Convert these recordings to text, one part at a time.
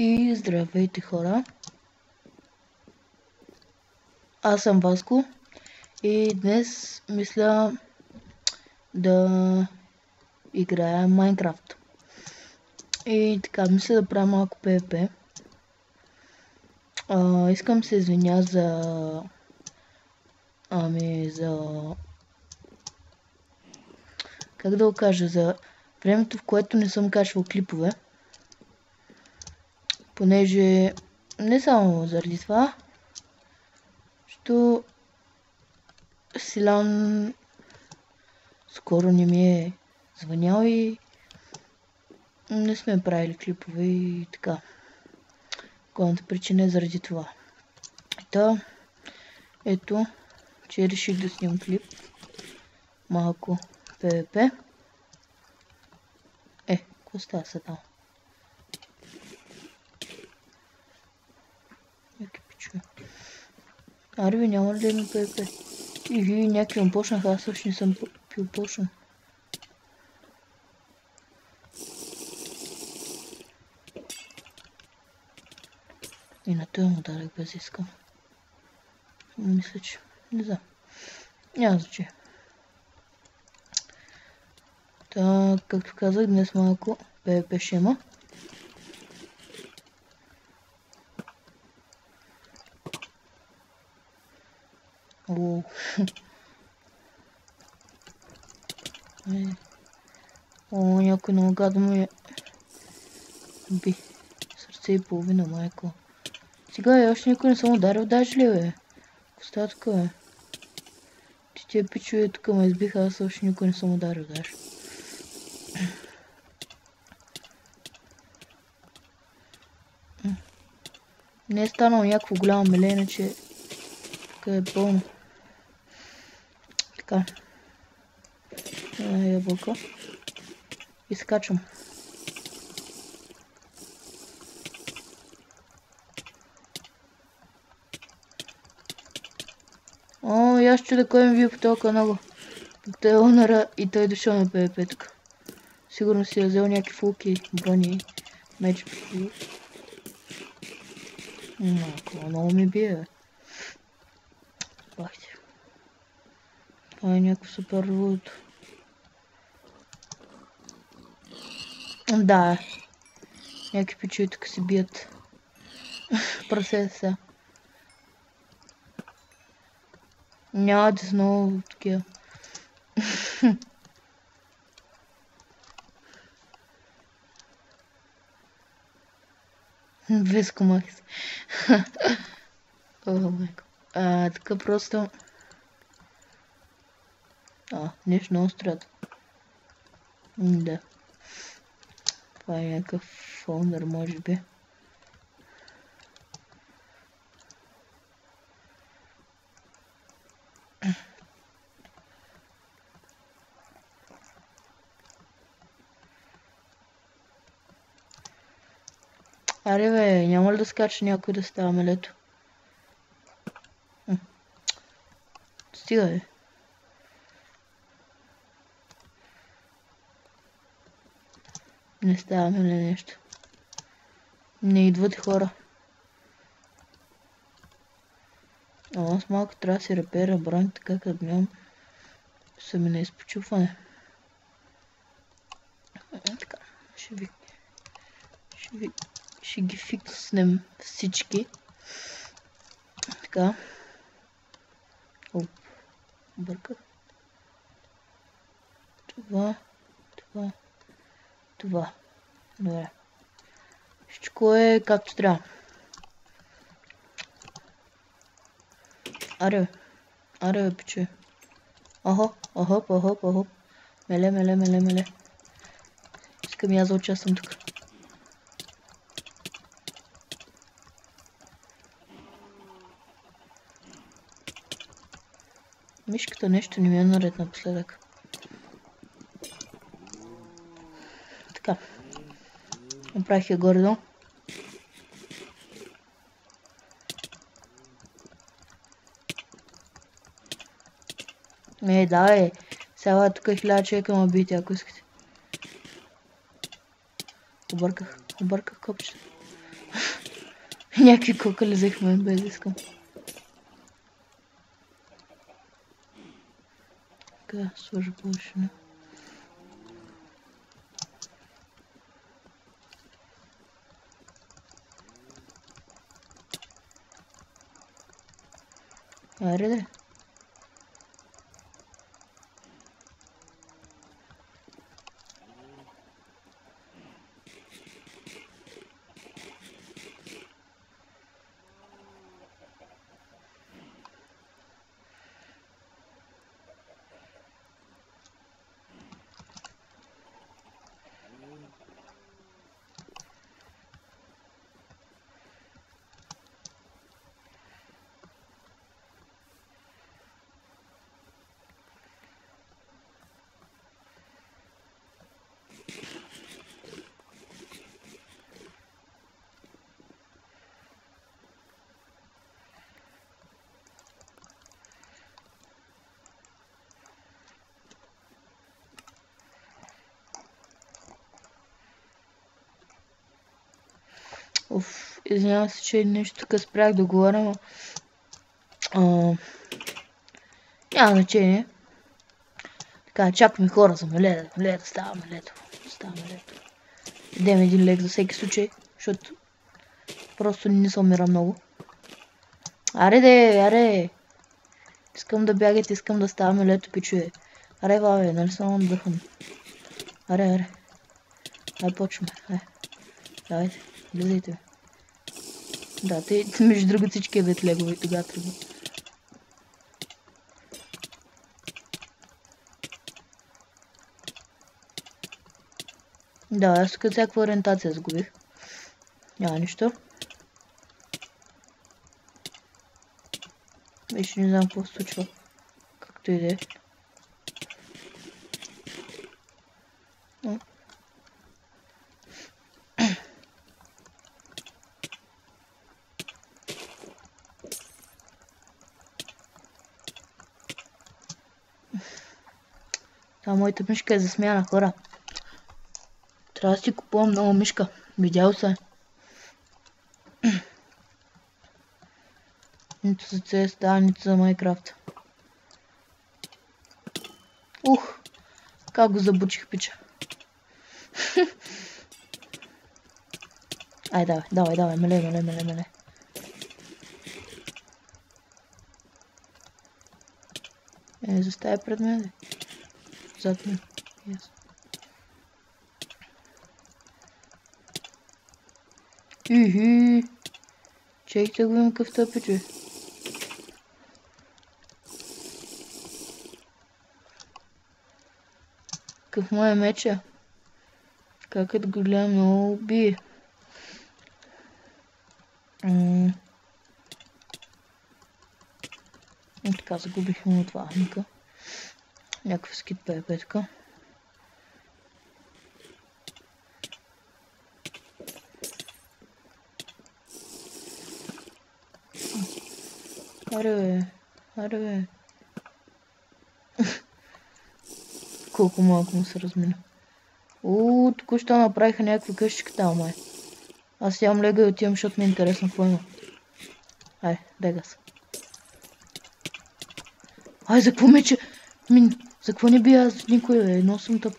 И здравейте, хора! Аз съм Васко и днес мисля да играя Майнкрафт. И така, мисля да правя малко PvP. Искам се извиня за как да го кажа, за времето, в което не съм качвал клипове. Понеже не само заради това, защото Силан скоро не ми е звънял и не сме правили клипове и така. Главната причина е заради това. Та, ето, че реших да снимам клип. Малко PvP. Какво става сега? Някакви пичове. Аре бе, няма ли да има PvP? И някакви му почнаха, аз също не съм пил почнал. И на това му дадах без искам. Мисля, че не знам. Няма значение. Та, както казах, днес малко PvP ще има. Някой много гадно ми би. Сърце и половина, майко. Сега още никой не съм ударил, даже ли бе? Какво става тук, бе? Тия пичове тук ме избиха, аз още никой не съм ударил, даже. Не е станало някакво голямо меле, иначе тук е пълно. Така. Ябълка. И скачам. И аз чудя кой ми бие по толкова много. Той е онъра и той дошъл на PvP тук. Сигурно си е взел някакви фулки, брони, меч. Много ми бие, бе. Бахте. Това е някакво супер луто. Да. Някакви пичови тук си бият. Прасе сега. Няма да са много такива. Без комахи се. Така просто... нещо много страда. Да. Това е някакъв фондър, може би. Аре бе, няма ли да скача някой да става мелето? Стига бе. Не става меле нещо. Не идват хора. Аз малко трябва да си репера бронь, така като нямам сами на изпочупване. Така, ще ги фикснем всички. Така. Бърках. Това. Добре. Всичко е както трябва. Аре бе, пиче. Охоп. Меле. Искам и аз да участвам тук. Мишката нещо не ми е наред напоследък. Така. Направих я горе-долу. Да, сега тук 1000 човека ме бийте, ако искате. Обърках копчета. Някакви кокали взехме без да искам. Така, сложа повишена. Аре да. Оф, извинявам се, че нещо тук спрях да говоря, но няма значение. Така, чакаме хора за меле, да става мелето. Идем един лек за всеки случай, защото просто не се умира много. Аре! Искам да бягате, искам да става мелето, пичуе. Аре, бабе, нали съм отдъхан. Аре. Ай, почваме. Давайте, влизайте. Да, те между другото всички ядат легове и тогава тръгва. Да, аз тук всякаква ориентация загубих. Няма нищо. Вече не знам какво се случва. Както и да е. Това моята мишка е за смяна, хора. Трябва да си купувам нова мишка. Видял се. Нито за CS, нито за Майнкрафт. Как го забучих, пича. Ай, давай, меле. Заставя пред мен. Зад мен. Yes. Чекайте го им къв тъпи, че. Къв моя меча. Как е да го гледам, много бие. И така загубихме от вахника. Някакъв скит ПВП така. Аре бе. Колко малко му се размина. Току-що направиха някакви къщички там, май. Аз ям лега и отивам, защото ми е интересно какво има. Ай, дега се. Ай, за какво мече? За какво не бия аз никой, бе? Но съм тъп.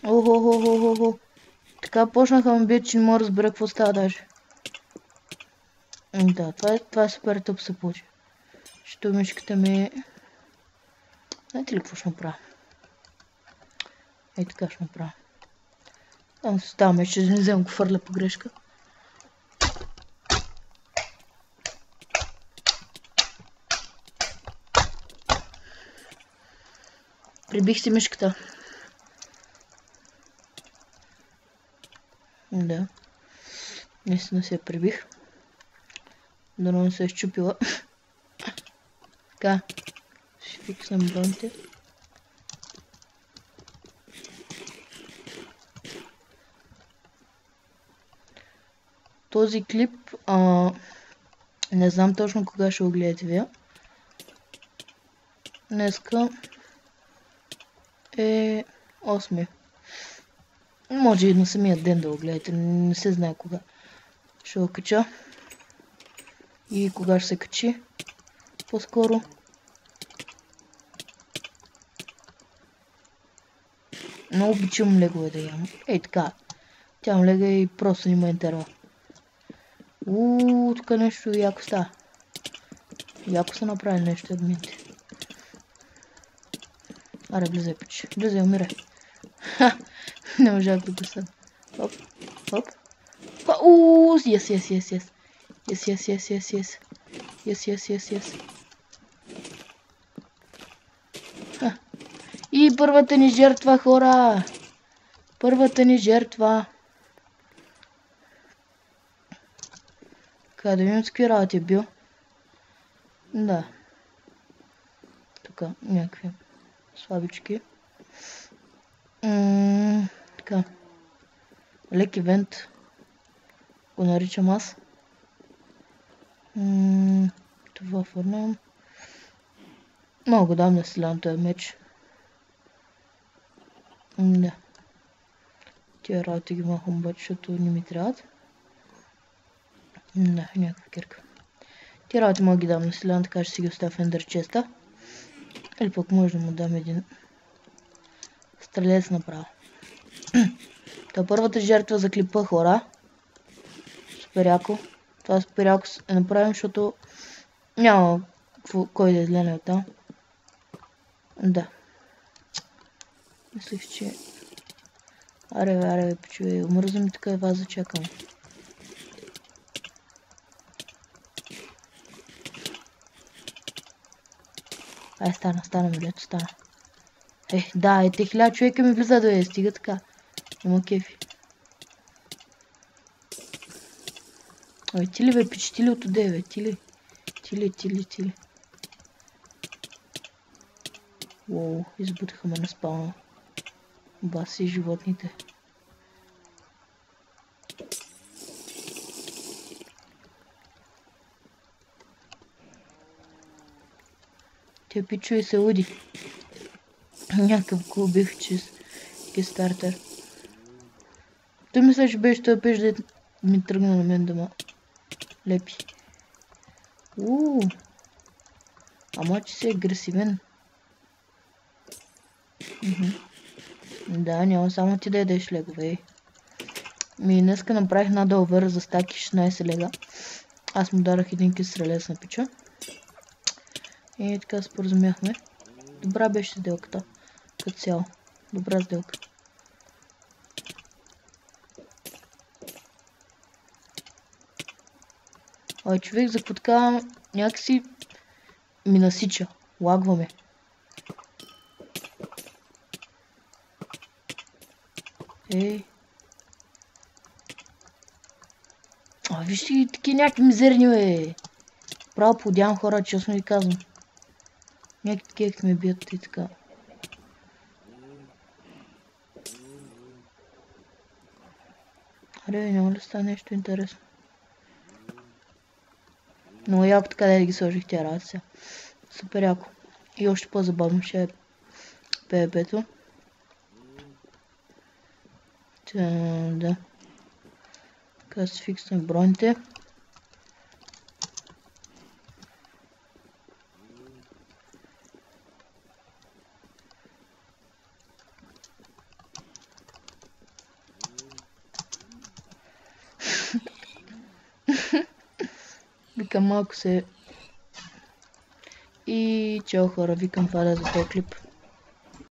Охо. Така почнаха ме бият, че не мога да разбера какво става даже. Да, това е супер тъп се получи. Що мишката ми е... Знаете ли какво ще направя? Ей така ще направя. Там се става меч, не вземам го фърля по грешка. Прибих си мишката. Да. Наистина се я прибих. Дано не се е счупила. Така. Ще фикснем броните. Този клип Не знам точно кога ще го гледате вие. Днеска е 8. Може и на самия ден да го гледате, не се знае кога ще го кача и кога ще се качи по-скоро. Много обичам легове да ям. Ей така, тям лега и просто има интервал. Тук нещо яко става. Яко са направили нещо админите. Аре, влизай, пич. Влизай, умирай. Ха! Не можах да го съм. Хоп, хоп. Yes. Yes. Ха. И първата ни жертва, хора! Първата ни жертва. Така, да видим с какви работи е бил. Да. Тук някакви слабички. Така. Лек ивент. Го наричам аз. Това фърнам. Много дам да стилям този меч. Да. Тия работи ги махам обаче, защото не ми трябват. Да, някаква кирка. Тия работи мога ги дам на Силян, така ще си ги оставя в ендър честа. Или пък може да му дам един стрелец направо. Та първата жертва за клипа, хора. Супер яко. Това супер яко е направим, защото няма кой да излезе от там. Да. Мислих, че... Аре, пичове, умръзна ми така и вас зачакам. Ай, стана, милето, стана. Да, те 1000 човека ми влиза да стига така. Има кефи. Ти ли бе, пич, ти ли от оде, бе, ти ли. Уоу, избутаха ме на спална. Баси животните. Те пичове се луди. Някакъв го бих чист кистартер. Той мисля, че беше той пеш да ми тръгна на мен да ма лепи. Ама че си агресивен. Да, няма само ти да ядеш легове. Днеска направих надълвър за стаки 16 лега. Аз му дарах един кистрелец на пича. И така споразумяхме. Добра беше сделката. Като цяло. Добра сделка. Човек за потка някакси ми насича. Лагваме. Вижте ги таки някакви мизерни, бе. Право подявам хора, честно ви казвам. Някакви такива ме бият и така. Аре, няма ли става нещо интересно? Много яко така да ги сложих тя работа сега. Супер яко. И още по-забавно ще е ПВП-то. Да. Така си фиксваме броните. Викам малко се... И чао хора, викам това да за този клип.